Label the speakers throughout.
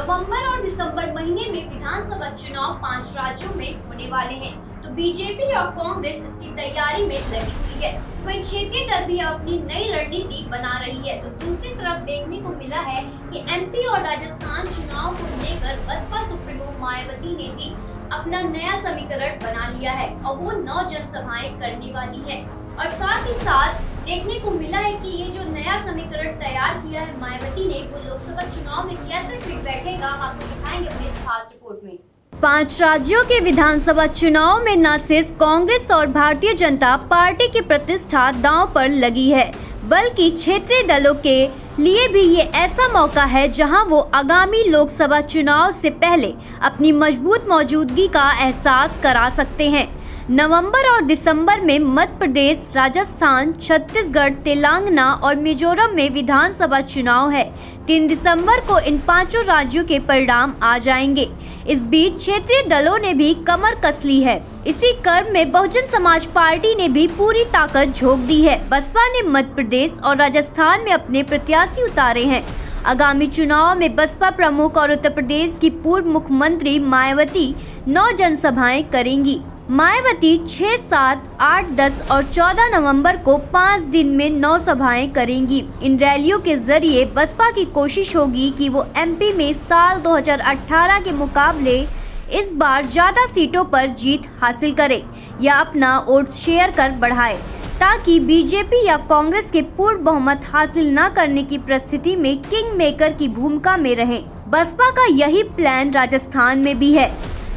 Speaker 1: नवंबर और दिसंबर महीने में विधानसभा चुनाव 5 राज्यों में होने वाले हैं, तो बीजेपी और कांग्रेस इसकी तैयारी में लगी हुई है। तो वहीं क्षेत्रीय दल भी अपनी नई रणनीति बना रही है। तो दूसरी तरफ देखने को मिला है कि एमपी और राजस्थान चुनाव को लेकर बसपा सुप्रीमो मायावती ने भी अपना नया समीकरण बना लिया है और वो 9 जनसभाएं करने वाली है। और साथ ही साथ देखने को मिला है कि ये जो नया समीकरण तैयार किया है मायावती ने, वो लोकसभा चुनाव में कैसे फिट बैठेगा, आपको दिखाएंगे अपने इस खास रिपोर्ट में। 5 राज्यों के विधानसभा चुनाव में न सिर्फ कांग्रेस और भारतीय जनता पार्टी की प्रतिष्ठा दांव पर लगी है, बल्कि क्षेत्रीय दलों के लिए भी ये ऐसा मौका है जहां वो आगामी लोकसभा चुनाव से पहले अपनी मजबूत मौजूदगी का एहसास करा सकते हैं। नवंबर और दिसंबर में मध्य प्रदेश, राजस्थान, छत्तीसगढ़, तेलंगाना और मिजोरम में विधानसभा चुनाव है। 3 दिसंबर को इन 5 राज्यों के परिणाम आ जाएंगे। इस बीच क्षेत्रीय दलों ने भी कमर कस ली है। इसी क्रम में बहुजन समाज पार्टी ने भी पूरी ताकत झोंक दी है। बसपा ने मध्य प्रदेश और राजस्थान में अपने प्रत्याशी उतारे हैं। आगामी चुनाव में बसपा प्रमुख और उत्तर प्रदेश की पूर्व मुख्यमंत्री मायावती 9 जनसभाएं करेंगी। मायावती 6, 7, 8, 10 और 14 नवंबर को 5 दिन में 9 सभाएं करेंगी। इन रैलियों के जरिए बसपा की कोशिश होगी कि वो एमपी में साल 2018 के मुकाबले इस बार ज्यादा सीटों पर जीत हासिल करे या अपना वोट शेयर कर बढ़ाए, ताकि बीजेपी या कांग्रेस के पूर्ण बहुमत हासिल न करने की परिस्थिति में किंग मेकर की भूमिका में रहे। बसपा का यही प्लान राजस्थान में भी है।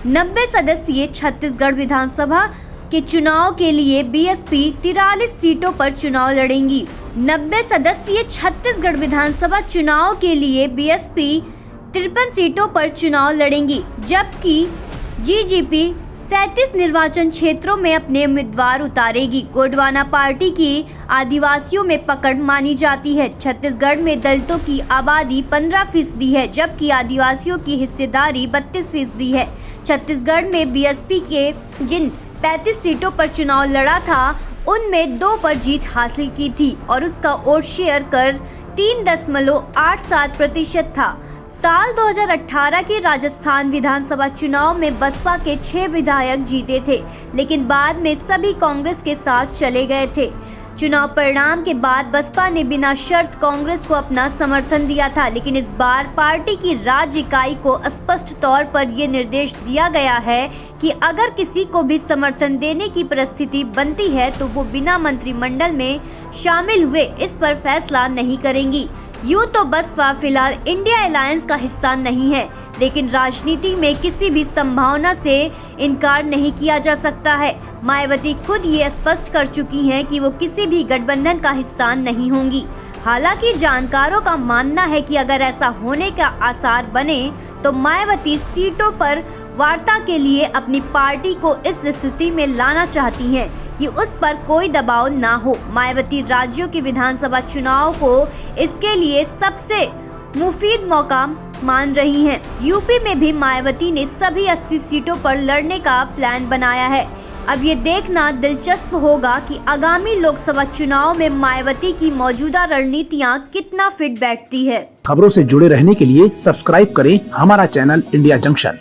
Speaker 1: 90 सदस्यीय छत्तीसगढ़ विधानसभा के चुनाव के लिए बीएसपी 43 सीटों पर चुनाव लड़ेंगी। 90 सदस्यीय छत्तीसगढ़ विधानसभा चुनाव के लिए बीएसपी 53 सीटों पर चुनाव लड़ेंगी, जबकि जीजीपी 37 निर्वाचन क्षेत्रों में अपने उम्मीदवार उतारेगी। गोंडवाना पार्टी की आदिवासियों में पकड़ मानी जाती है। छत्तीसगढ़ में दलितों की आबादी 15% है, जबकि आदिवासियों की हिस्सेदारी 32% है। छत्तीसगढ़ में बीएसपी के जिन 35 सीटों पर चुनाव लड़ा था, उनमें 2 पर जीत हासिल की थी और उसका वोट शेयर कर 3.87% था। साल 2018 के राजस्थान विधानसभा चुनाव में बसपा के 6 विधायक जीते थे, लेकिन बाद में सभी कांग्रेस के साथ चले गए थे। चुनाव परिणाम के बाद बसपा ने बिना शर्त कांग्रेस को अपना समर्थन दिया था, लेकिन इस बार पार्टी की राज्य इकाई को स्पष्ट तौर पर ये निर्देश दिया गया है कि अगर किसी को भी समर्थन देने की परिस्थिति बनती है तो वो बिना मंत्रिमंडल में शामिल हुए इस पर फैसला नहीं करेंगी। यूं तो बसपा फिलहाल इंडिया अलायंस का हिस्सा नहीं है, लेकिन राजनीति में किसी भी संभावना से इनकार नहीं किया जा सकता है। मायावती खुद ये स्पष्ट कर चुकी हैं कि वो किसी भी गठबंधन का हिस्सा नहीं होंगी। हालांकि जानकारों का मानना है कि अगर ऐसा होने का आसार बने तो मायावती सीटों पर वार्ता के लिए अपनी पार्टी को इस स्थिति में लाना चाहती हैं कि उस पर कोई दबाव ना हो। मायावती राज्यों के विधानसभा चुनाव को इसके लिए सबसे मुफीद मौका मान रही हैं। यूपी में भी मायावती ने सभी 80 सीटों पर लड़ने का प्लान बनाया है। अब ये देखना दिलचस्प होगा कि आगामी लोकसभा चुनाव में मायावती की मौजूदा रणनीतियाँ कितना फिट बैठती है।
Speaker 2: खबरों से जुड़े रहने के लिए सब्सक्राइब करें हमारा चैनल इंडिया जंक्शन।